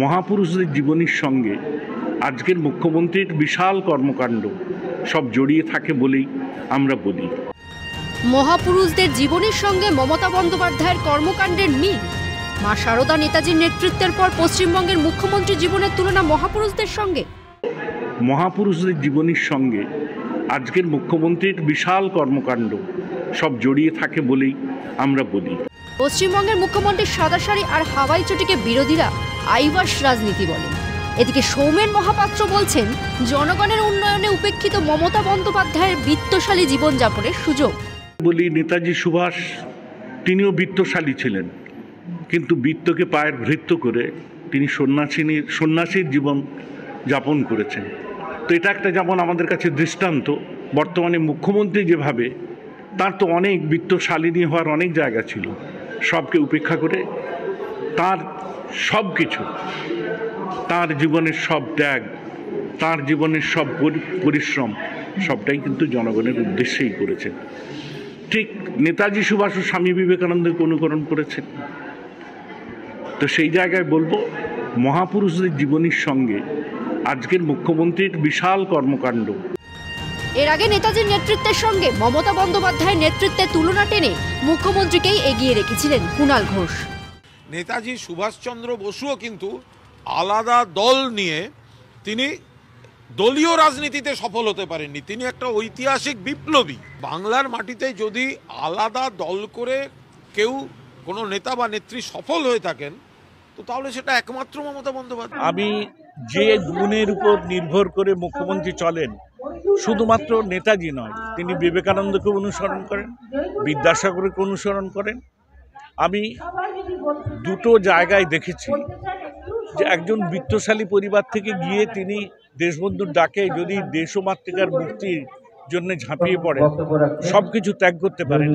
মহাপুরুষদের জীবনীর সঙ্গে আজকের মুখ্যমন্ত্রীর বিশাল কর্মকাণ্ড সব জড়িয়ে থাকে বলেই আমরা বলি। মহাপুরুষদের জীবনীর সঙ্গে মমতা বন্দ্যোপাধ্যায়ের কর্মকাণ্ডের মিল। মা শারদা নেতাজির নেতৃত্বের পর পশ্চিমবঙ্গের মুখ্যমন্ত্রী জীবনের তুলনা মহাপুরুষদের সঙ্গে। মহাপুরুষদের জীবনীর সঙ্গে আজকের মুখ্যমন্ত্রীর বিশাল কর্মকাণ্ড সব জড়িয়ে থাকে বলেই আমরা বলি। পশ্চিমবঙ্গের মুখ্যমন্ত্রীর সাদা শাড়ি আর হাওয়াই চটিকে বিরোধীরা আইওয়াস রাজনীতি বলেন। এদিকে সৌমেন মহাপাত্র বলছেন, জনগণের উন্নয়নে উপেক্ষিত মমতা বন্দ্যোপাধ্যায়ের বিত্তশালী জীবনযাপনের সুযোগ। বলি, নেতাজি সুভাষ তিনিও বিত্তশালী ছিলেন, কিন্তু বিত্তকে পায়ের ভৃত্য করে তিনি সন্ন্যাসীর জীবন যাপন করেছেন। তো এটা একটা যেমন আমাদের কাছে দৃষ্টান্ত। বর্তমানে মুখ্যমন্ত্রী যেভাবে, তার তো অনেক বিত্তশালিনী হওয়ার অনেক জায়গা ছিল, সবকে উপেক্ষা করে তার সব কিছু, তার জীবনের সব ত্যাগ, তার জীবনের সব পরিশ্রম সবটাই কিন্তু জনগণের উদ্দেশ্যেই করেছেন। ঠিক নেতাজি সুভাষ ও স্বামী বিবেকানন্দকে অনুকরণ করেছেন। তো সেই জায়গায় বলবো, মহাপুরুষদের জীবনীর সঙ্গে আজকের মুখ্যমন্ত্রীর বিশাল কর্মকাণ্ড। এর আগে নেতাজির নেতৃত্বের সঙ্গে মমতা বন্দ্যোপাধ্যায়ের নেতৃত্বের তুলনা টেনে মুখ্যমন্ত্রীকেই এগিয়ে রেখেছিলেন কুণাল ঘোষ। নেতাজি সুভাষচন্দ্র বসুও কিন্তু আলাদা দল নিয়ে তিনি দলীয় রাজনীতিতে সফল হতে পারেননি। তিনি একটা ঐতিহাসিক বিপ্লবী। বাংলার মাটিতে যদি আলাদা দল করে কেউ কোনো নেতা বা নেত্রী সফল হয়ে থাকেন, তো তাহলে সেটা একমাত্র মমতা বন্দ্যোপাধ্যায়। আমি যে গুণের উপর নির্ভর করে মুখ্যমন্ত্রী চলেন, শুধুমাত্র নেতাজি নয়, তিনি বিবেকানন্দকে অনুসরণ করেন, বিদ্যাসাগরকে অনুসরণ করেন। আমি দুটো জায়গায় দেখেছি যে একজন বিত্তশালী পরিবার থেকে গিয়ে তিনি দেশবন্ধুর ডাকে যদি দেশ ও মাতৃকার মুক্তির জন্য ঝাঁপিয়ে পড়েন, সব কিছু ত্যাগ করতে পারেন।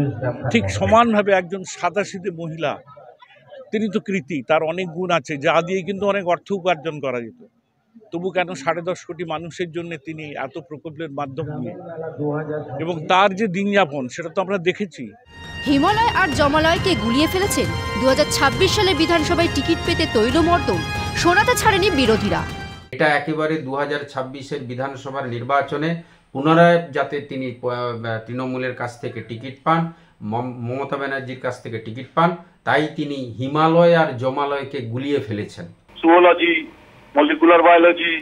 ঠিক সমানভাবে একজন সাদাসিধে মহিলা, তিনি তো কৃতি, তার অনেক গুণ আছে, যা দিয়ে কিন্তু অনেক অর্থ উপার্জন করা যেত। তবু কেন 10.5 কোটি মানুষের জন্য তিনি এত প্রকল্পের মাধ্যম দিয়ে, এবং তার যে দিনযাপন সেটা তো আমরা দেখেছি। হিমালয় আর জমালয়কে গুলিয়ে ফেলেছেন 2026 সালে বিধানসভায় টিকিট পেতে তৈলমর্দন শোনাতে ছাড়েনি বিরোধীরা। এটা একেবারে 2026-এর বিধানসভার নির্বাচনে পুনরায় যাতে তিনি তৃণমূলের কাছ থেকে টিকিট পান, মমতা ব্যানার্জির কাছ থেকে টিকিট পান, তাই তিনি হিমালয় আর জমালয়কে গুলিয়ে ফেলেছেন। জুওলজি, মলিকুলার বায়োলজি,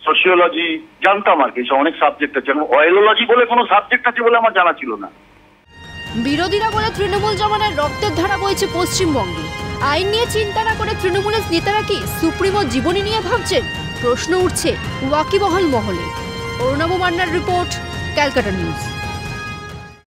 সোশিওলজি জানতাম আর কি, অনেক সাবজেক্ট আছে। অয়েলজি বলে কোনো সাবজেক্ট আছে বলে আমার জানা ছিল না। বিরোধীরা বলে তৃণমূল জমানায় রক্তের ধারা বইছে পশ্চিমবঙ্গে। আইন নিয়ে চিন্তা না করে তৃণমূলের নেতারা কি সুপ্রিমো জীবনী নিয়ে ভাবছেন? প্রশ্ন উঠছে ওয়াকিবহাল মহলে। অরুণাভ মান্নার রিপোর্ট, ক্যালকাটা নিউজ।